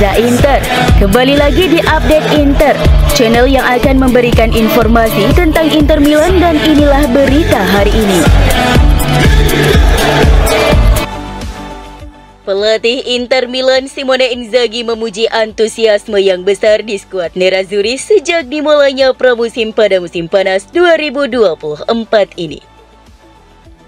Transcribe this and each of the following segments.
Reza Inter. Kembali lagi di Update Inter, channel yang akan memberikan informasi tentang Inter Milan, dan inilah berita hari ini. Pelatih Inter Milan Simone Inzaghi memuji antusiasme yang besar di skuad Nerazzurri sejak dimulainya pramusim pada musim panas 2024 ini.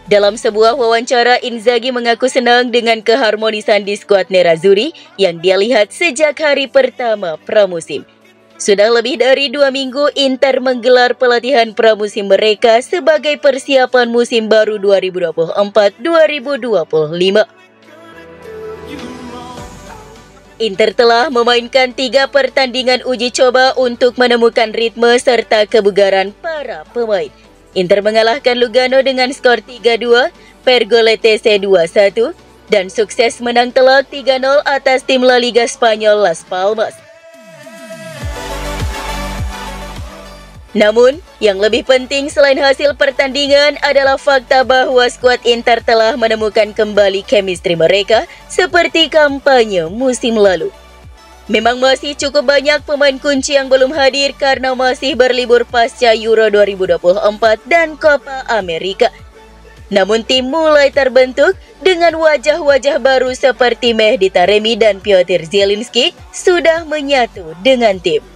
Dalam sebuah wawancara, Inzaghi mengaku senang dengan keharmonisan di skuad Nerazzurri yang dia lihat sejak hari pertama pramusim. Sudah lebih dari 2 minggu Inter menggelar pelatihan pramusim mereka sebagai persiapan musim baru 2024-2025. Inter telah memainkan 3 pertandingan uji coba untuk menemukan ritme serta kebugaran para pemain. Inter mengalahkan Lugano dengan skor 3-2, Pergolese 2-1, dan sukses menang telak 3-0 atas tim La Liga Spanyol Las Palmas. Namun, yang lebih penting selain hasil pertandingan adalah fakta bahwa skuad Inter telah menemukan kembali chemistry mereka seperti kampanye musim lalu. Memang masih cukup banyak pemain kunci yang belum hadir karena masih berlibur pasca Euro 2024 dan Copa America. Namun tim mulai terbentuk dengan wajah-wajah baru seperti Mehdi Taremi dan Piotr Zielinski sudah menyatu dengan tim.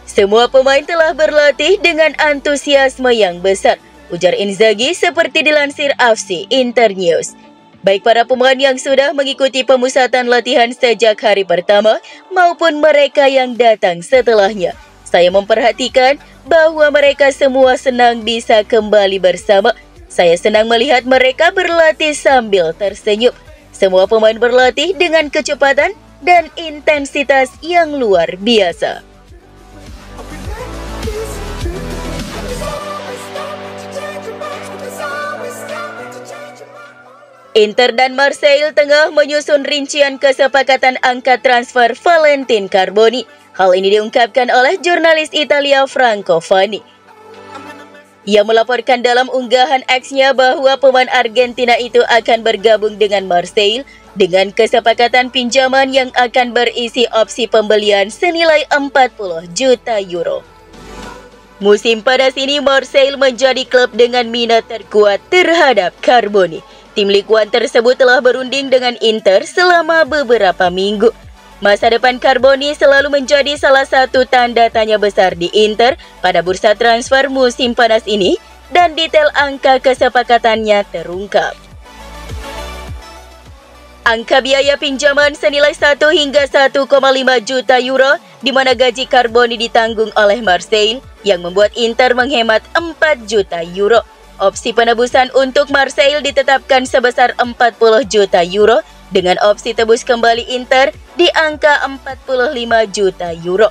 Semua pemain telah berlatih dengan antusiasme yang besar, ujar Inzaghi seperti dilansir AFC Internews. Baik para pemain yang sudah mengikuti pemusatan latihan sejak hari pertama maupun mereka yang datang setelahnya. Saya memperhatikan bahwa mereka semua senang bisa kembali bersama. Saya senang melihat mereka berlatih sambil tersenyum. Semua pemain berlatih dengan kecepatan dan intensitas yang luar biasa. Inter dan Marseille tengah menyusun rincian kesepakatan angka transfer Valentin Carboni. Hal ini diungkapkan oleh jurnalis Italia Franco Fanni. Ia melaporkan dalam unggahan X-nya bahwa pemain Argentina itu akan bergabung dengan Marseille dengan kesepakatan pinjaman yang akan berisi opsi pembelian senilai 40 juta euro. Musim panas ini Marseille menjadi klub dengan minat terkuat terhadap Carboni. Tim Ligue 1 tersebut telah berunding dengan Inter selama beberapa minggu. Masa depan Carboni selalu menjadi salah satu tanda tanya besar di Inter pada bursa transfer musim panas ini, dan detail angka kesepakatannya terungkap. Angka biaya pinjaman senilai 1 hingga 1,5 juta euro, di mana gaji Carboni ditanggung oleh Marseille, yang membuat Inter menghemat 4 juta euro. Opsi penebusan untuk Marseille ditetapkan sebesar 40 juta euro dengan opsi tebus kembali Inter di angka 45 juta euro.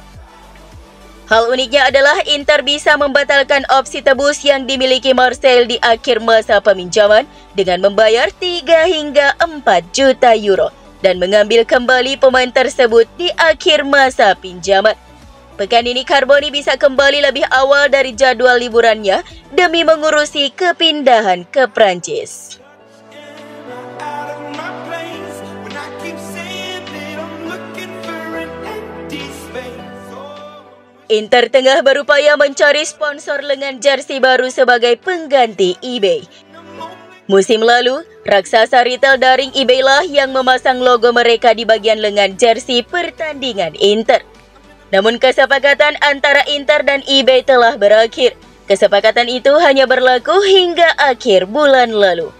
Hal uniknya adalah Inter bisa membatalkan opsi tebus yang dimiliki Marseille di akhir masa peminjaman dengan membayar 3 hingga 4 juta euro dan mengambil kembali pemain tersebut di akhir masa pinjaman. Pekan ini Carboni bisa kembali lebih awal dari jadwal liburannya demi mengurusi kepindahan ke Prancis. Inter tengah berupaya mencari sponsor lengan jersey baru sebagai pengganti eBay. Musim lalu, raksasa retail daring eBay lah yang memasang logo mereka di bagian lengan jersey pertandingan Inter. Namun kesepakatan antara Inter dan eBay telah berakhir. Kesepakatan itu hanya berlaku hingga akhir bulan lalu.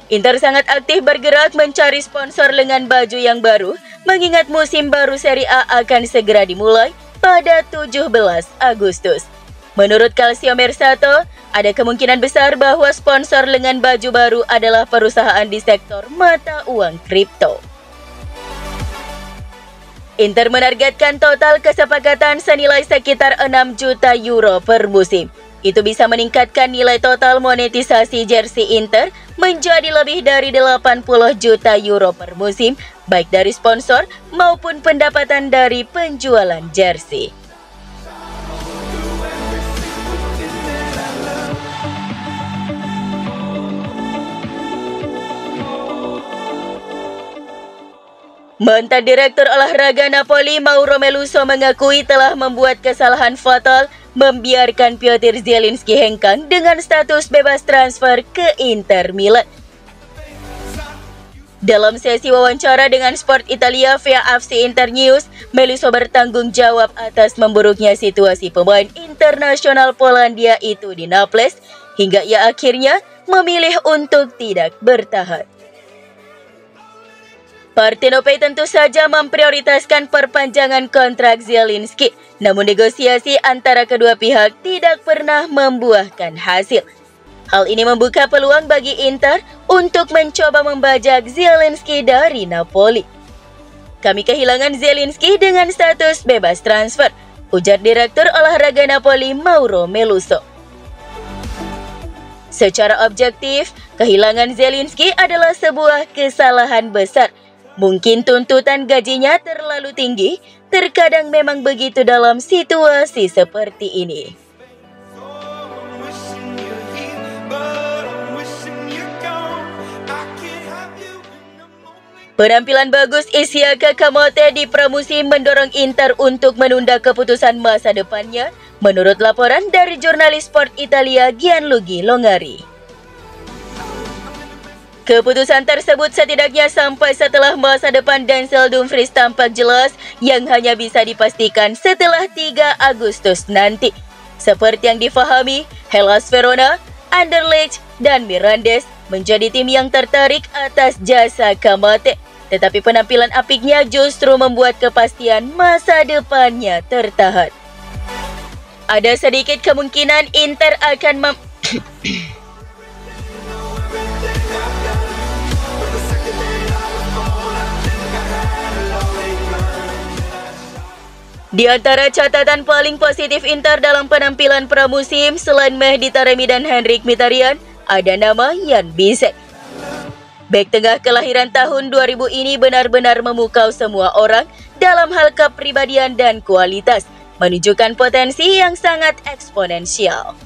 Inter sangat aktif bergerak mencari sponsor lengan baju yang baru, mengingat musim baru Serie A akan segera dimulai pada 17 Agustus. Menurut Calcio Mercato, ada kemungkinan besar bahwa sponsor lengan baju baru adalah perusahaan di sektor mata uang kripto. Inter menargetkan total kesepakatan senilai sekitar 6 juta euro per musim. Itu bisa meningkatkan nilai total monetisasi jersey Inter menjadi lebih dari 80 juta euro per musim, baik dari sponsor maupun pendapatan dari penjualan jersey. Mantan Direktur Olahraga Napoli Mauro Meluso mengakui telah membuat kesalahan fatal membiarkan Piotr Zielinski hengkang dengan status bebas transfer ke Inter Milan. Dalam sesi wawancara dengan Sport Italia via FC Internews, Meluso bertanggung jawab atas memburuknya situasi pemain internasional Polandia itu di Naples hingga ia akhirnya memilih untuk tidak bertahan. Partenope tentu saja memprioritaskan perpanjangan kontrak Zielinski, namun negosiasi antara kedua pihak tidak pernah membuahkan hasil. Hal ini membuka peluang bagi Inter untuk mencoba membajak Zielinski dari Napoli. Kami kehilangan Zielinski dengan status bebas transfer, ujar Direktur Olahraga Napoli Mauro Meluso. Secara objektif, kehilangan Zielinski adalah sebuah kesalahan besar. Mungkin tuntutan gajinya terlalu tinggi, terkadang memang begitu dalam situasi seperti ini. Penampilan bagus Ishiaka Kamote di pramusim mendorong Inter untuk menunda keputusan masa depannya, menurut laporan dari jurnalis Sport Italia Gianluigi Longari. Keputusan tersebut setidaknya sampai setelah masa depan Denzel Dumfries tampak jelas yang hanya bisa dipastikan setelah 3 Agustus nanti. Seperti yang difahami, Hellas Verona, Anderlecht, dan Mirandes menjadi tim yang tertarik atas jasa Kamote. Tetapi penampilan apiknya justru membuat kepastian masa depannya tertahan. Ada sedikit kemungkinan Inter akan Di antara catatan paling positif Inter dalam penampilan pramusim, selain Mehdi Taremi dan Henrik Mkhitaryan, ada nama Jan Bisek. Bek tengah kelahiran tahun 2000 ini benar-benar memukau semua orang dalam hal kepribadian dan kualitas, menunjukkan potensi yang sangat eksponensial.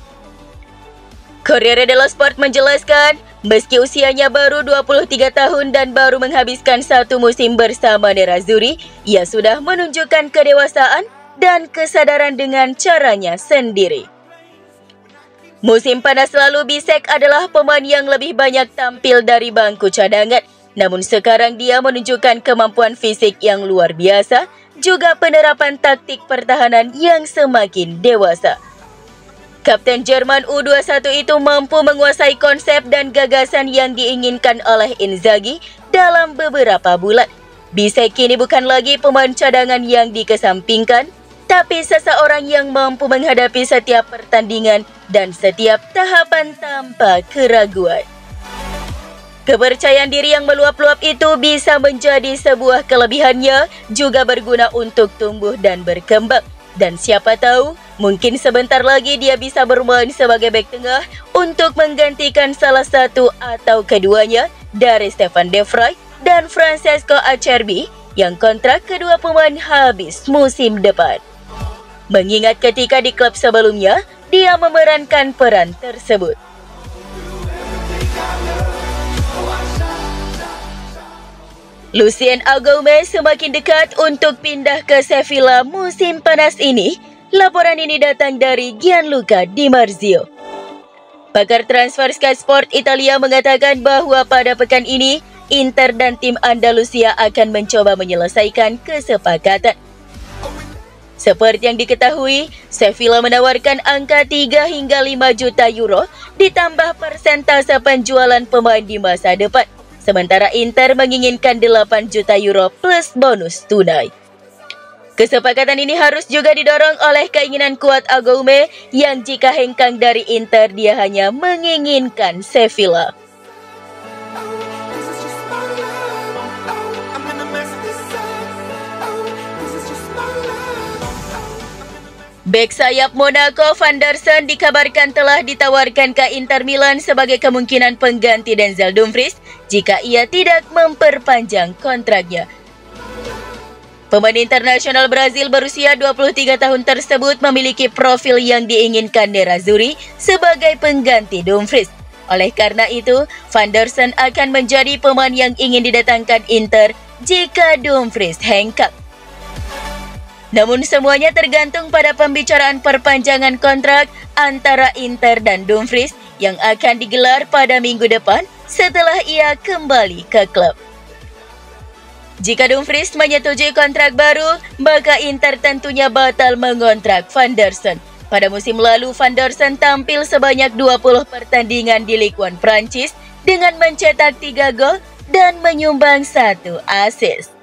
Corriere dello Sport menjelaskan, meski usianya baru 23 tahun dan baru menghabiskan 1 musim bersama Nerazzurri, ia sudah menunjukkan kedewasaan dan kesadaran dengan caranya sendiri. Musim panas lalu Bisek adalah pemain yang lebih banyak tampil dari bangku cadangan, namun sekarang dia menunjukkan kemampuan fisik yang luar biasa, juga penerapan taktik pertahanan yang semakin dewasa. Kapten Jerman U21 itu mampu menguasai konsep dan gagasan yang diinginkan oleh Inzaghi dalam beberapa bulan. Bisek kini bukan lagi pemain cadangan yang dikesampingkan, tapi seseorang yang mampu menghadapi setiap pertandingan dan setiap tahapan tanpa keraguan. Kepercayaan diri yang meluap-luap itu bisa menjadi sebuah kelebihannya, juga berguna untuk tumbuh dan berkembang. Dan siapa tahu, mungkin sebentar lagi dia bisa bermain sebagai bek tengah untuk menggantikan salah satu atau keduanya dari Stefan De Vrij dan Francesco Acerbi yang kontrak kedua pemain habis musim depan. Mengingat ketika di klub sebelumnya, dia memerankan peran tersebut. Lucien Agoume semakin dekat untuk pindah ke Sevilla musim panas ini. Laporan ini datang dari Gianluca Di Marzio. Pakar transfer Sky Sport Italia mengatakan bahwa pada pekan ini, Inter dan tim Andalusia akan mencoba menyelesaikan kesepakatan. Seperti yang diketahui, Sevilla menawarkan angka 3 hingga 5 juta euro ditambah persentase penjualan pemain di masa depan. Sementara Inter menginginkan 8 juta euro plus bonus tunai. Kesepakatan ini harus juga didorong oleh keinginan kuat Agoume yang jika hengkang dari Inter dia hanya menginginkan Sevilla. Bek sayap Monaco Van der Sar dikabarkan telah ditawarkan ke Inter Milan sebagai kemungkinan pengganti Denzel Dumfries jika ia tidak memperpanjang kontraknya. Pemain internasional Brazil berusia 23 tahun tersebut memiliki profil yang diinginkan Nerazzurri sebagai pengganti Dumfries. Oleh karena itu, Van der Sar akan menjadi pemain yang ingin didatangkan Inter jika Dumfries hengkang. Namun semuanya tergantung pada pembicaraan perpanjangan kontrak antara Inter dan Dumfries yang akan digelar pada minggu depan setelah ia kembali ke klub. Jika Dumfries menyetujui kontrak baru, maka Inter tentunya batal mengontrak Van der Sar. Pada musim lalu, Van der Sar tampil sebanyak 20 pertandingan di Ligue 1 Prancis dengan mencetak 3 gol dan menyumbang 1 assist.